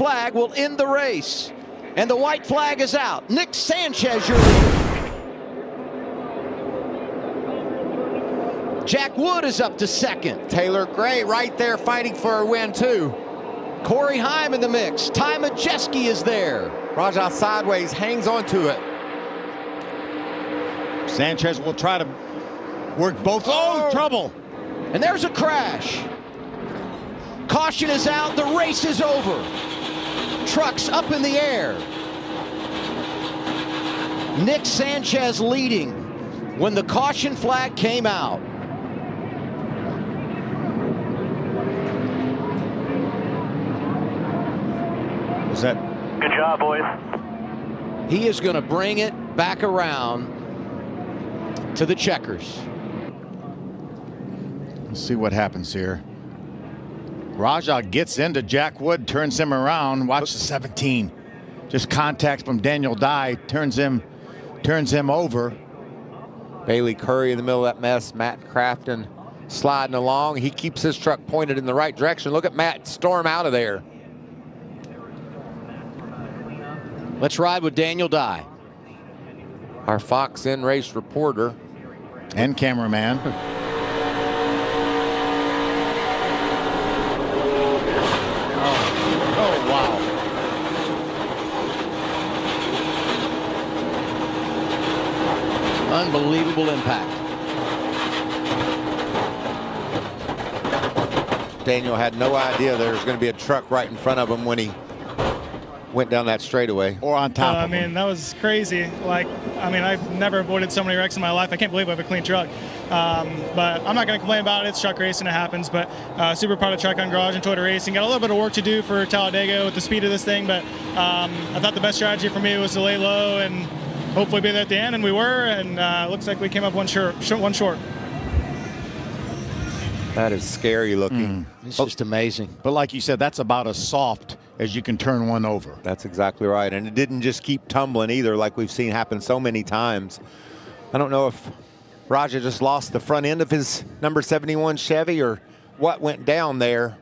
flag will end the race. And the white flag is out. Nick Sanchez, your leader. Jack Wood is up to second. Taylor Gray right there fighting for a win too. Corey Heim in the mix. Ty Majeski is there. Rajah sideways hangs on to it. Sanchez will try to work both. Oh, trouble. And there's a crash. Caution is out. The race is over. Trucks up in the air. Nick Sanchez leading when the caution flag came out. Is that? Good job, boys. He is going to bring it back around to the checkers. Let's see what happens here. Rajah gets into Jack Wood, turns him around. Watch the 17. Just contact from Daniel Dye, turns him over. Bailey Curry in the middle of that mess. Matt Crafton sliding along. He keeps his truck pointed in the right direction. Look at Matt storm out of there. Let's ride with Daniel Dye. Our Fox In Race reporter. And cameraman. Oh, wow. Unbelievable impact. Daniel had no idea there was going to be a truck right in front of him when he went down that straightaway. Or on top of him. I mean, that was crazy. Like, I mean, I've never avoided so many wrecks in my life. I can't believe I have a clean truck. But I'm not going to complain about it. It's truck racing. It happens. But super proud of Track on Garage and Toyota Racing. Got a little bit of work to do for Talladega with the speed of this thing. But I thought the best strategy for me was to lay low and hopefully be there at the end. And we were. And looks like we came up one short. That is scary looking. It's just amazing. But like you said, that's about as soft as you can turn one over. That's exactly right. And it didn't just keep tumbling either, like we've seen happen so many times. I don't know if Rajah just lost the front end of his number 71 Chevy or what went down there,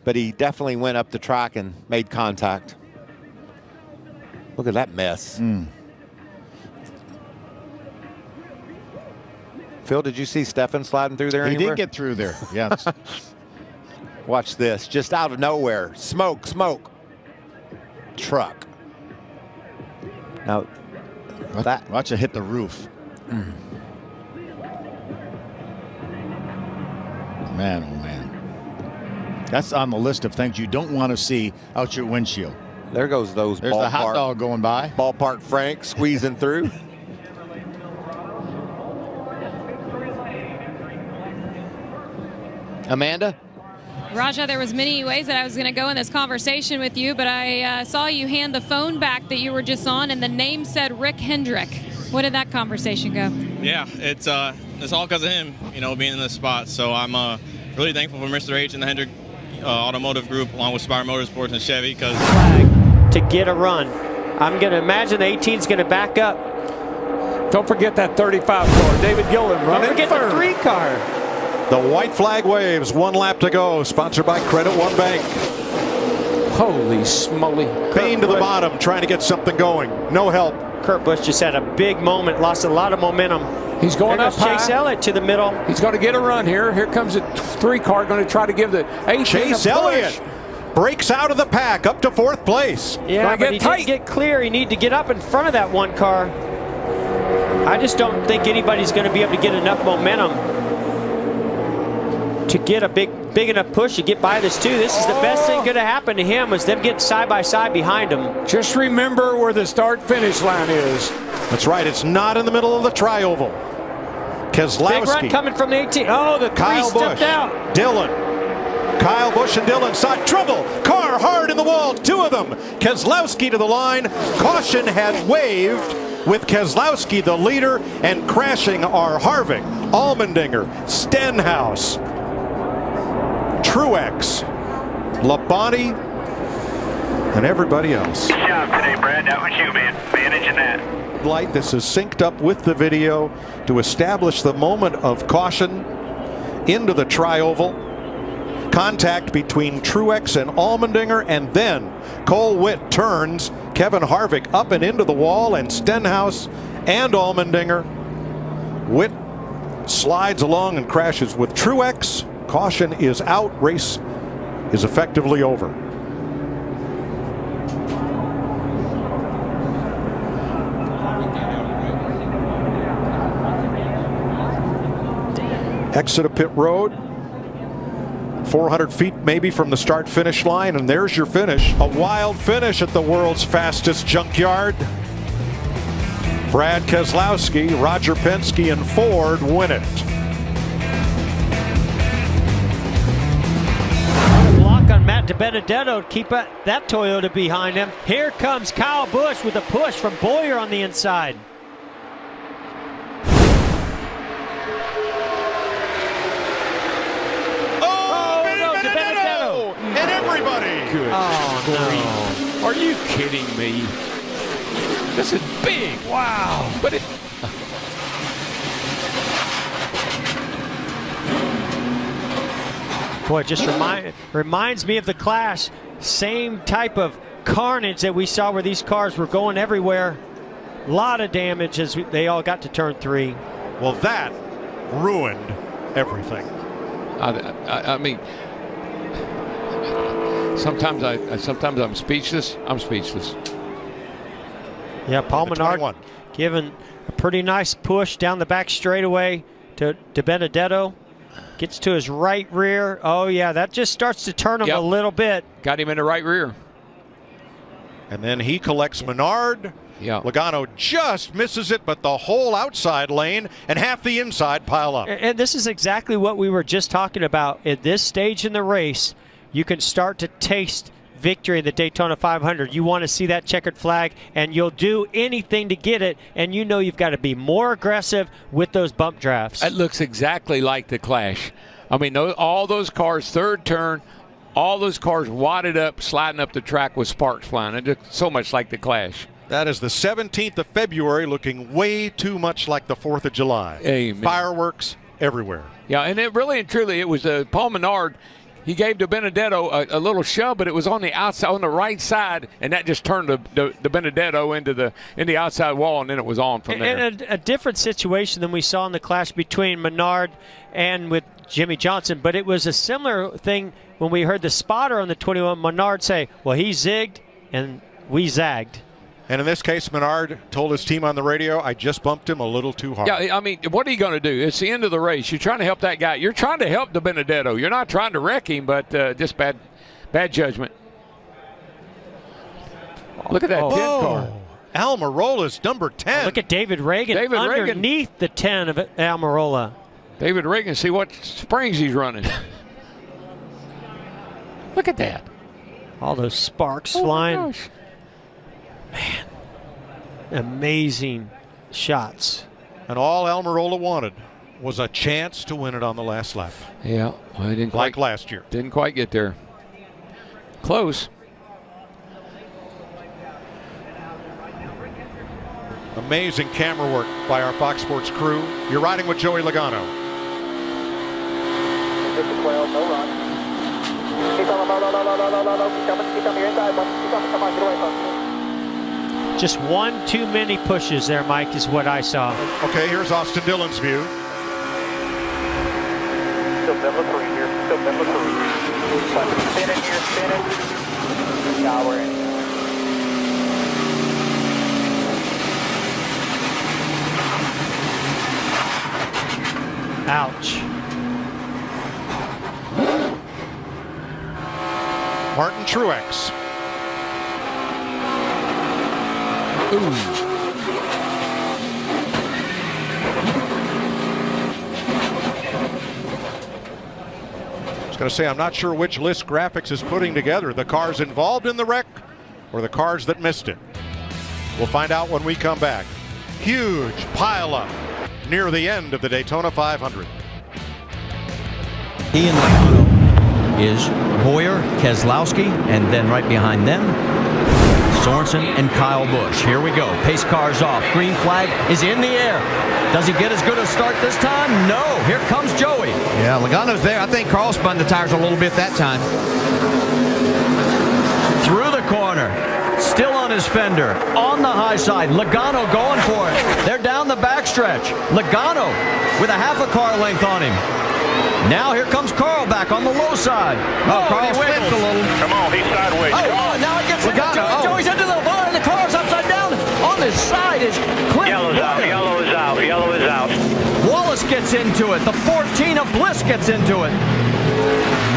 but he definitely went up the track and made contact. Look at that mess. Phil, did you see Stefan sliding through there anywhere? He did get through there, yes. Watch this, just out of nowhere. Smoke, smoke. Truck. Now, watch it hit the roof. Man, oh man. That's on the list of things you don't want to see out your windshield. There goes those There's the hot dog going by. Ballpark Frank squeezing through. Amanda? Rajah, there was many ways that I was going to go in this conversation with you, but I saw you hand the phone back that you were just on, and the name said Rick Hendrick. What did that conversation go? Yeah, it's all because of him, you know, being in this spot. So I'm really thankful for Mr. H and the Hendrick Automotive Group, along with Spire Motorsports and Chevy, because to get a run. I'm going to imagine the 18's going to back up. Don't forget that 35 car, David Gillen running. Don't forget the 3 car. The white flag waves, 1 lap to go. Sponsored by Credit One Bank. Holy smoly. Payne to the bottom, trying to get something going. No help. Kurt Busch just had a big moment, lost a lot of momentum. He's going there up goes Chase high. Elliott to the middle. He's going to get a run here. Here comes a 3 car going to try to give the 18 Chase Elliott breaks out of the pack up to 4th place. Yeah, but he didn't get clear. He needed to get up in front of that 1 car. I just don't think anybody's going to be able to get enough momentum to get a big enough push to get by this 2. This is the best thing going to happen to him, is them getting side by side behind him. Just remember where the start-finish line is. That's right. It's not in the middle of the tri-oval. Keselowski. Big run coming from the 18. Oh, the 3 stepped out. Dillon. Kyle Busch and Dillon saw trouble. Car hard in the wall. 2 of them. Keselowski to the line. Caution had waved, with Keselowski the leader, and crashing are Harvick, Allmendinger, Stenhouse, Truex, Labonte, and everybody else. Good job today, Brad. That was you, man. Managing that. Light, this is synced up with the video to establish the moment of caution into the tri-oval. Contact between Truex and Allmendinger, and then Cole Witt turns Kevin Harvick up and into the wall, and Stenhouse and Allmendinger. Witt slides along and crashes with Truex. Caution is out. Race is effectively over. Exit of pit road. 400 feet maybe from the start-finish line, and there's your finish. A wild finish at the world's fastest junkyard. Brad Keselowski, Roger Penske, and Ford win it. Block on Matt DiBenedetto to keep that Toyota behind him. Here comes Kyle Busch with a push from Bowyer on the inside. And everybody. Good. Oh, no. Are you kidding me? This is big. Wow. But it. Boy, it just reminds me of the Clash. Same type of carnage that we saw where these cars were going everywhere. A lot of damage as they all got to turn 3. Well, that ruined everything. I mean, sometimes I'm speechless. Yeah, Paul Menard giving a pretty nice push down the back straightaway to DiBenedetto. Gets to his right rear. Oh, yeah, that just starts to turn him a little bit. Got him in the right rear. And then he collects Menard. Yeah. Logano just misses it, but the whole outside lane and half the inside pile up. And this is exactly what we were just talking about. At this stage in the race, you can start to taste victory in the Daytona 500. You want to see that checkered flag, and you'll do anything to get it, and you know you've got to be more aggressive with those bump drafts. It looks exactly like the Clash. I mean, all those cars, third turn, all those cars wadded up, sliding up the track with sparks flying. It looks so much like the Clash. That is the 17th of February, looking way too much like the 4th of July. Amen. Fireworks everywhere. Yeah, and it really and truly, it was Paul Menard. He gave DiBenedetto a little shove, but it was on the outside, on the right side, and that just turned DiBenedetto into the outside wall, and then it was on from there. And a different situation than we saw in the clash between Menard and with Jimmy Johnson, but it was a similar thing when we heard the spotter on the 21, Menard say, well, he zigged and we zagged. And in this case, Menard told his team on the radio, I just bumped him a little too hard. Yeah, I mean, what are you going to do? It's the end of the race. You're trying to help that guy. You're trying to help DiBenedetto. You're not trying to wreck him, but just bad judgment. Look at that 10 car. Almirola's number 10. Look at David Reagan underneath the 10 of Almirola. David Reagan, see what springs he's running. Look at that. All those sparks flying. Man, amazing shots. And all Almirola wanted was a chance to win it on the last lap. Yeah, well, I didn't like last year. Didn't quite get there. Close. Amazing camera work by our Fox Sports crew. You're riding with Joey Logano. No run. Keep coming, you're inside, come on, get away from me. Just one too many pushes there, Mike, is what I saw. Okay, here's Austin Dillon's view. Still middle of 3 here. Still middle of 3. Spinning here, spinning. Now we're in. Ouch. Martin Truex. Ooh. I was going to say, I'm not sure which list graphics is putting together, the cars involved in the wreck or the cars that missed it. We'll find out when we come back. Huge pileup near the end of the Daytona 500. Ian Logano is Bowyer, Keselowski, and then right behind them, Sorensen and Kyle Busch. Here we go. Pace car's off. Green flag is in the air. Does he get as good a start this time? No. Here comes Joey. Yeah, Logano's there. I think Carl spun the tires a little bit that time. Through the corner. Still on his fender. On the high side. Logano going for it. They're down the backstretch. Logano with a half a car length on him. Now here comes Carl back on the low side. Oh, Carl slips a little. Come on, he's sideways. Oh, now it gets Logano. Joey's into the line. The car's upside down. On his side is Clint. Yellow's out, yellow is out, yellow is out. Wallace gets into it. The 14 of Bliss gets into it.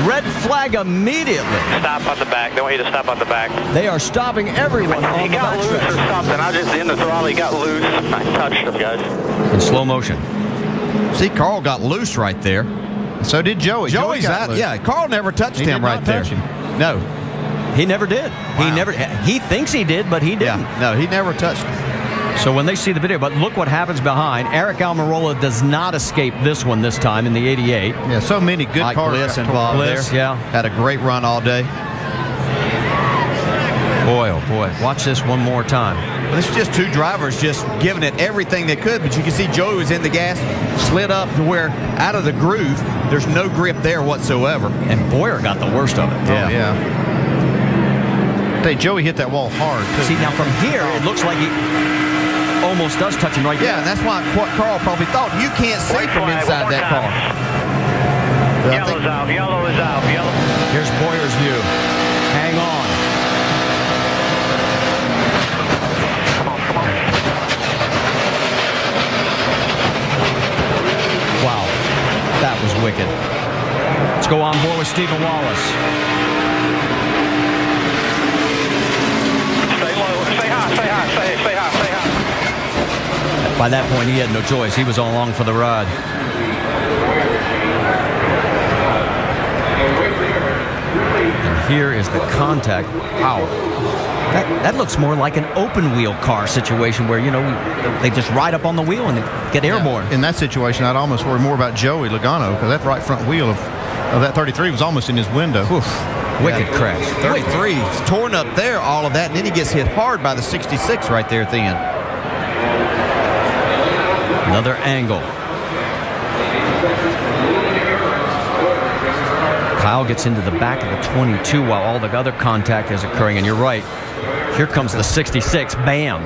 Red flag immediately. Stop on the back. They want you to stop on the back. They are stopping everyone on the He got loose or something. I just in the throttle. He got loose. I touched him, guys. In slow motion. See, Carl got loose right there. So did Joey. Joey's out. Loose. Yeah, Carl never touched him right there. No. He never did. Wow. He thinks he did, but he didn't. Yeah, no, he never touched him. So when they see the video, but look what happens behind. Eric Almirola does not escape this one this time in the 88. Yeah, so many good Mike cars Bliss involved Bliss, there. yeah. Had a great run all day. Boy, oh boy. Watch this one more time. Well, this is just two drivers just giving it everything they could, but you can see Joey was in the gas, slid up to where out of the groove, there's no grip there whatsoever. And Boyer got the worst of it. Yeah. Oh, yeah. Hey, Joey hit that wall hard, too. See, now from here, it looks like he almost does touch him right there. Yeah, and that's what Carl probably thought. You can't see from inside that car. Yellow's out, yellow is out, yellow. Here's Boyer's view. Hang on. Wow, that was wicked. Let's go on board with Stephen Wallace. Stay low, stay high, stay high, stay high, stay high. By that point, he had no choice. He was along for the ride. And here is the contact. Wow. That looks more like an open wheel car situation where, you know, they just ride up on the wheel and get airborne. In that situation, I'd almost worry more about Joey Logano because that right front wheel of that 33 was almost in his window. Oof. Wicked crash. 33 is torn up there, all of that, and then he gets hit hard by the 66 right there at the end. Another angle. Kyle gets into the back of the 22 while all the other contact is occurring, and you're right. Here comes the 66. Bam.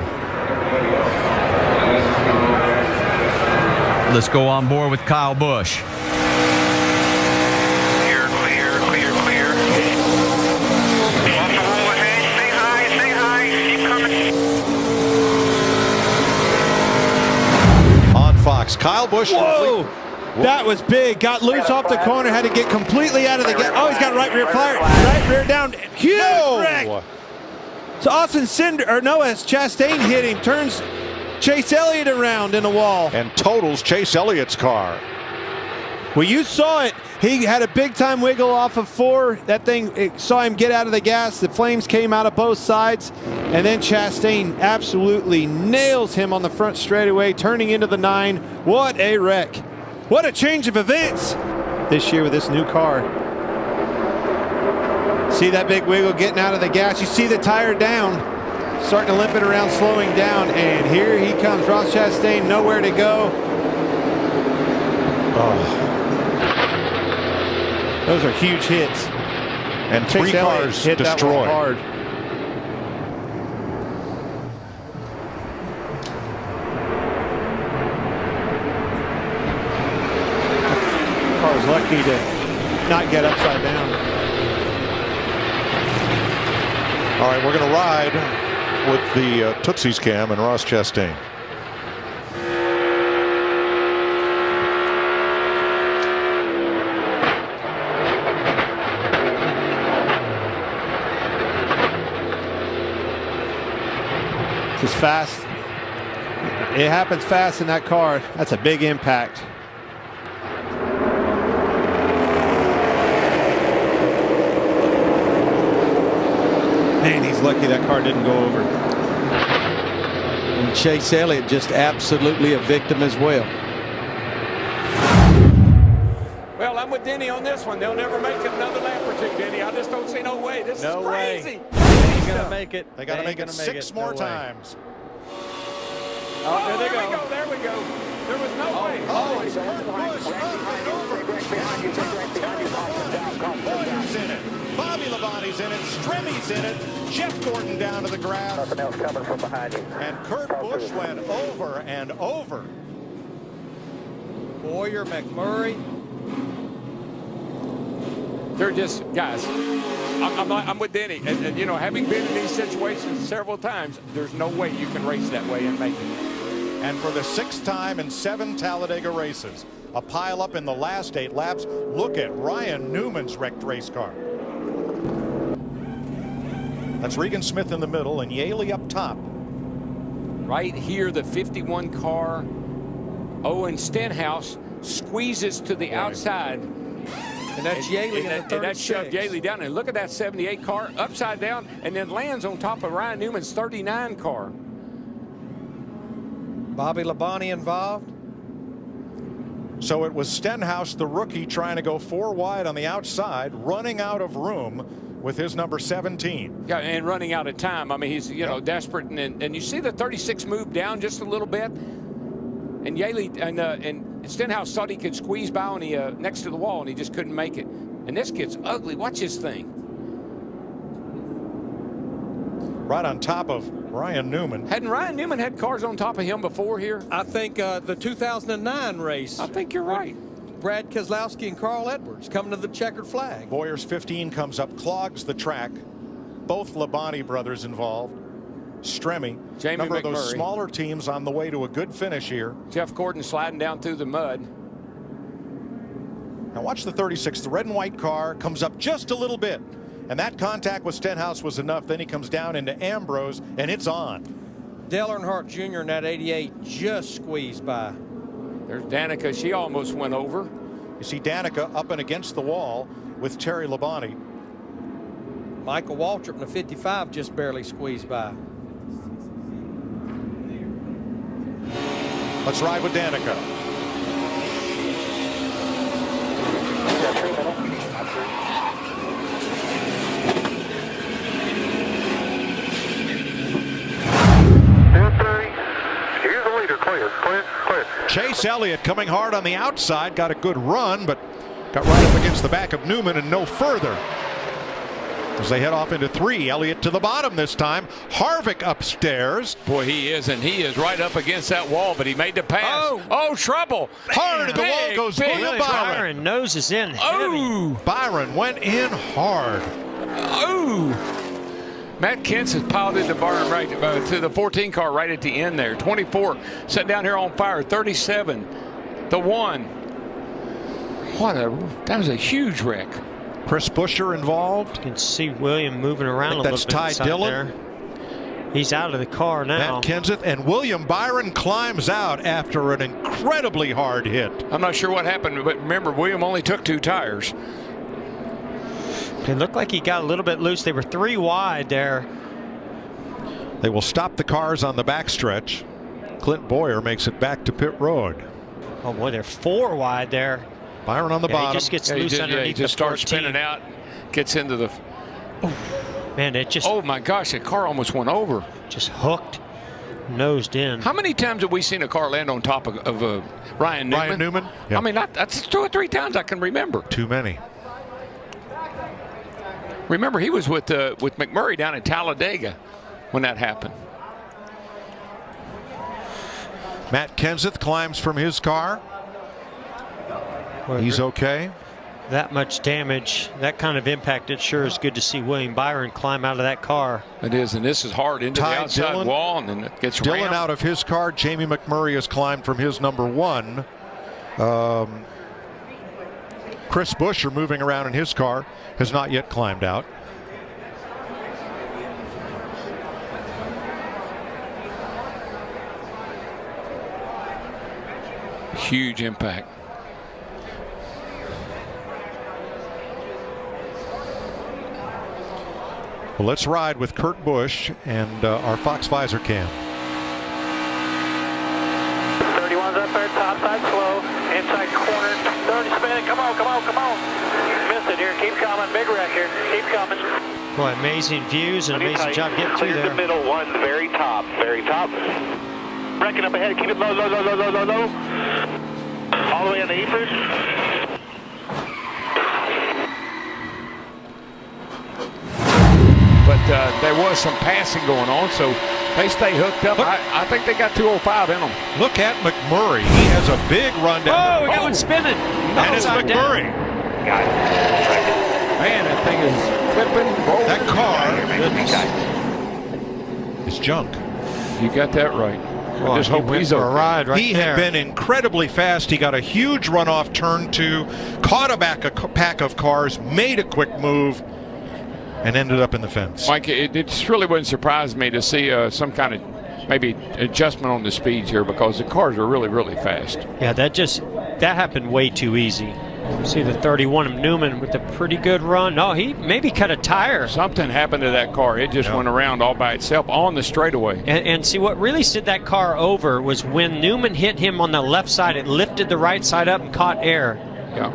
Let's go on board with Kyle Busch. Clear, clear, clear, clear. Off the roll ahead. Stay high, keep coming. On Fox, Kyle Busch. Whoa! That was big. Got loose off the corner. Had to get completely out of the gap. Oh, he's got right rear fire. Right rear down. Huge wreck. So Austin as Chastain hit him. Turns Chase Elliott around in the wall. And totals Chase Elliott's car. Well, you saw it. He had a big time wiggle off of 4. That thing, it saw him get out of the gas. The flames came out of both sides. And then Chastain absolutely nails him on the front straightaway, turning into the 9. What a wreck. What a change of events this year with this new car. See that big wiggle getting out of the gas. You see the tire down, starting to limp it around, slowing down. And here he comes. Ross Chastain, nowhere to go. Oh. Those are huge hits. And 3 cars hit destroyed. That one hard. Car's lucky to not get upside down. All right, we're going to ride with the Tootsie's Cam and Ross Chastain. Just fast. It happens fast in that car. That's a big impact. Man, he's lucky that car didn't go over. And Chase Elliott just absolutely a victim as well. Well, I'm with Denny on this one. They'll never make it another lap or two, Denny. I just don't see no way. This is crazy. going to make it. They got to make it 6 more times. Oh, there they go. There we go. There was no way. Oh, it's Kurt Busch up and over. Boyer's in it. Bobby Labonte's in it. Stremmy's in it. Jeff Gordon down to the grass. Nothing else coming from behind you. And Kurt Busch went over and over. Boyer, McMurray. They're just, guys, I'm with Denny. And, you know, having been in these situations several times, there's no way you can race that way and make it. And for the 6th time in 7 Talladega races, a pileup in the last 8 laps. Look at Ryan Newman's wrecked race car. That's Regan Smith in the middle and Yaley up top. Right here, the 51 car, Owen Stenhouse squeezes to the outside. And that's Yaley in the 36. And that shoved Yaley down. And look at that 78 car upside down and then lands on top of Ryan Newman's 39 car. Bobby Labonte involved. So it was Stenhouse, the rookie, trying to go 4 wide on the outside, running out of room with his number 17. Yeah, and running out of time. I mean, he's, you know, desperate. And you see the 36 move down just a little bit. And Yaley and Stenhouse thought he could squeeze by on the next to the wall, and he just couldn't make it. And this gets ugly. Watch this thing. Right on top of Ryan Newman. Hadn't Ryan Newman had cars on top of him before here? I think the 2009 race. I think you're right. Brad Keselowski and Carl Edwards coming to the checkered flag. Boyer's 15 comes up, clogs the track. Both Labonte brothers involved. Stremme, Jamie number of McMurray. those smaller teams on the way to a good finish here. Jeff Gordon sliding down through the mud. Now watch the 36. The red and white car comes up just a little bit. And that contact with Stenhouse was enough. Then he comes down into Ambrose, and it's on. Dale Earnhardt Jr. in that 88 just squeezed by. There's Danica. She almost went over. You see Danica up and against the wall with Terry Labonte. Michael Waltrip in the 55 just barely squeezed by. Let's ride with Danica. Here's the leader. Clear. Chase Elliott coming hard on the outside, got a good run, but got right up against the back of Newman and no further. As they head off into 3, Elliott to the bottom this time. Harvick upstairs. Boy, he is, and he is right up against that wall, but he made the pass. Oh, trouble. Hard to the wall goes William Byron. Byron noses in heavy. Byron went in hard. Matt Kent's has piled into Byron right to the 14 car right at the end there. 24 set down here on fire. 37, the 1. That was a huge wreck. Chris Buescher involved. You can see William moving around a little bit. That's Ty Dillon. There. He's out of the car now. Matt Kenseth and William Byron climbs out after an incredibly hard hit. I'm not sure what happened, but remember, William only took 2 tires. It looked like he got a little bit loose. They were 3 wide there. They will stop the cars on the backstretch. Clint Boyer makes it back to pit road. Oh boy, they're 4 wide there. Byron on the bottom. He just gets loose underneath he just the starts spinning out, gets into the. Man, it just. Oh my gosh, the car almost went over. Just hooked, nosed in. How many times have we seen a car land on top of Ryan Newman? Ryan Newman? Yeah. I mean, that's 2 or 3 times I can remember. Too many. Remember, he was with McMurray down in Talladega when that happened. Matt Kenseth climbs from his car. He's okay. That much damage, that kind of impact, it sure is good to see William Byron climb out of that car. It is, and this is hard into the outside wall, and then it gets Dillon rammed. out of his car. Jamie McMurray has climbed from his number 1. Chris Buescher moving around in his car has not yet climbed out. Huge impact. Well, let's ride with Kurt Busch and our Fox Visor cam. 31's up there, top side slow, inside corner, 30 spin, come on. Missed it here, keep coming, big wreck here, keep coming. Boy, amazing views and amazing job getting through Clear there. the middle one, very top, very top. Wrecking up ahead, keep it low, low, low, low, low, low, low. All the way on the apron. But there was some passing going on, so they stay hooked up. I think they got 205 in them. Look at McMurray. He has a big run down. Oh, we got one spinning. And it's McMurray. Got it. Man, that thing is flipping, rolling. That car is junk. You got that right. I just hope he's for a ride right He there. had been incredibly fast. He got a huge run off turn 2, caught a pack of cars, made a quick move, and ended up in the fence. Mike, it just really wouldn't surprise me to see some kind of maybe adjustment on the speeds here, because the cars are really, really fast. Yeah, that happened way too easy. See the 31 of Newman with a pretty good run. No, he maybe cut a tire. Something happened to that car. It just went around all by itself on the straightaway. And see, what really sent that car over was when Newman hit him on the left side, it lifted the right side up and caught air. Yeah.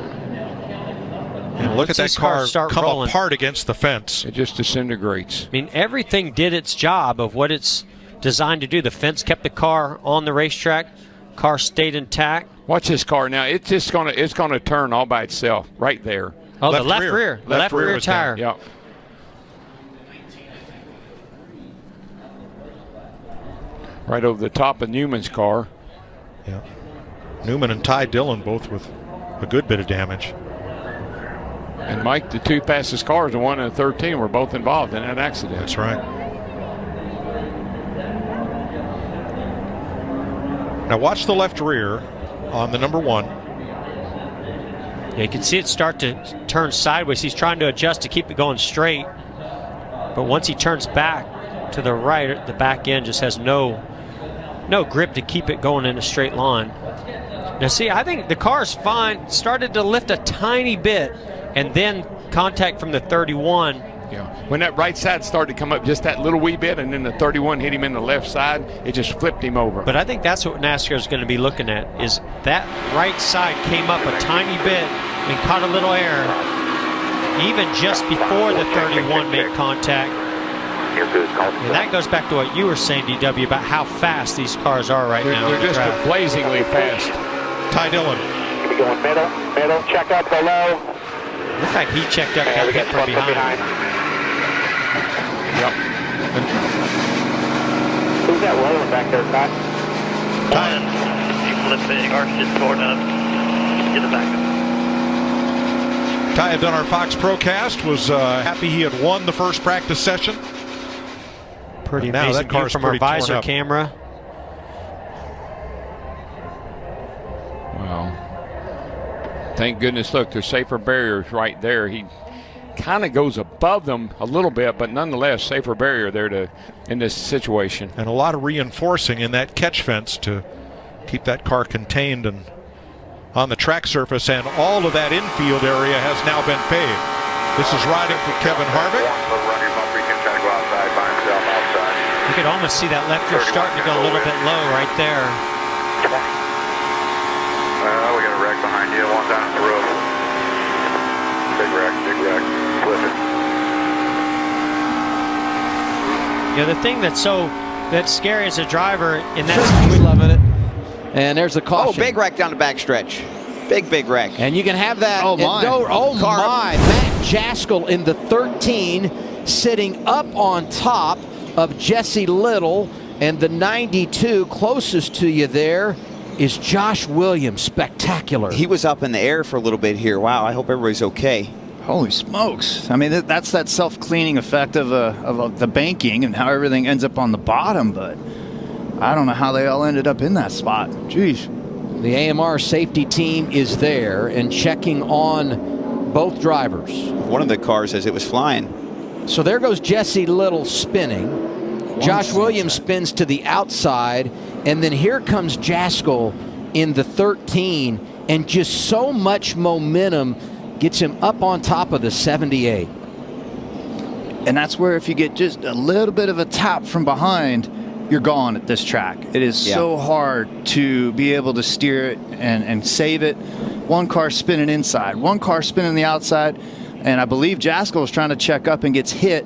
And look at that car come rolling apart against the fence. It just disintegrates. I mean, everything did its job of what it's designed to do. The fence kept the car on the racetrack. Car stayed intact. Watch this car now. It's just gonna turn all by itself right there. Oh, the left rear. Left rear tire. Yep. Right over the top of Newman's car. Yeah. Newman and Ty Dillon both with a good bit of damage. And Mike, the 2 fastest cars, the 1 and the 13, were both involved in that accident. That's right. Now watch the left rear on the number 1. Yeah, you can see it start to turn sideways. He's trying to adjust to keep it going straight. But once he turns back to the right, the back end just has no grip to keep it going in a straight line. Now see, I think the car's fine. Started to lift a tiny bit, and then contact from the 31. Yeah. When that right side started to come up just that little wee bit, and then the 31 hit him in the left side, it just flipped him over. But I think that's what NASCAR is going to be looking at, is that right side came up a tiny bit and caught a little air, even just before the 31 made contact. And that goes back to what you were saying, DW, about how fast these cars are right now. They're just blazingly fast. Ty Dillon. Keep it going middle, check up below. Looks like he checked up, got hit from behind. Yep. Who's that rolling back there, Ty? You flip big, arch just torn up. Get it back up. Ty had done our Fox Procast, was happy he had won the first practice session. Pretty now amazing that car's view from our visor up. camera. Wow. Thank goodness, look, there's safer barriers right there. He kind of goes above them a little bit, but nonetheless, safer barrier there in this situation. And a lot of reinforcing in that catch fence to keep that car contained and on the track surface, and all of that infield area has now been paved. This is riding for Kevin Harvick. You could almost see that left rear starting to go a little bit low right there. We got a wreck behind you, one down the road. Big wreck, flip it. Yeah, the thing that's scary as a driver in that. We loving it. And there's the caution. Oh, big wreck down the backstretch. Big wreck. And you can have that. Oh, my. My. Matt Jaskell in the 13, sitting up on top of Jesse Little. And the 92 closest to you there is Josh Williams. Spectacular. He was up in the air for a little bit here. Wow, I hope everybody's okay. Holy smokes. I mean, that's that self-cleaning effect of the banking and how everything ends up on the bottom, but I don't know how they all ended up in that spot. Jeez. The AMR safety team is there and checking on both drivers. One of the cars as it was flying. So there goes Jesse Little spinning. Josh Williams spins to the outside, and then here comes Jaskell in the 13, and just so much momentum gets him up on top of the 78. And that's where if you get just a little bit of a tap from behind, you're gone at this track. It is so hard to be able to steer it and save it. One car spinning inside, one car spinning the outside. And I believe Jaskol is trying to check up and gets hit,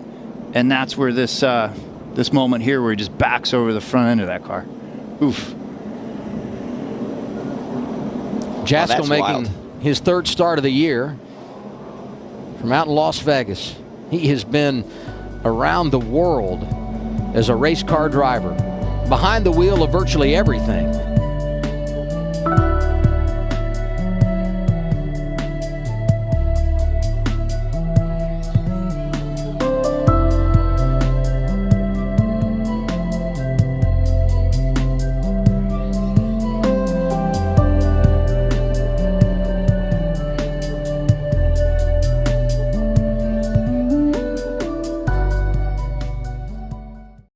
and that's where this this moment here where he just backs over the front end of that car. Oof. Jaskol making his third start of the year from out in Las Vegas. He has been around the world as a race car driver, behind the wheel of virtually everything.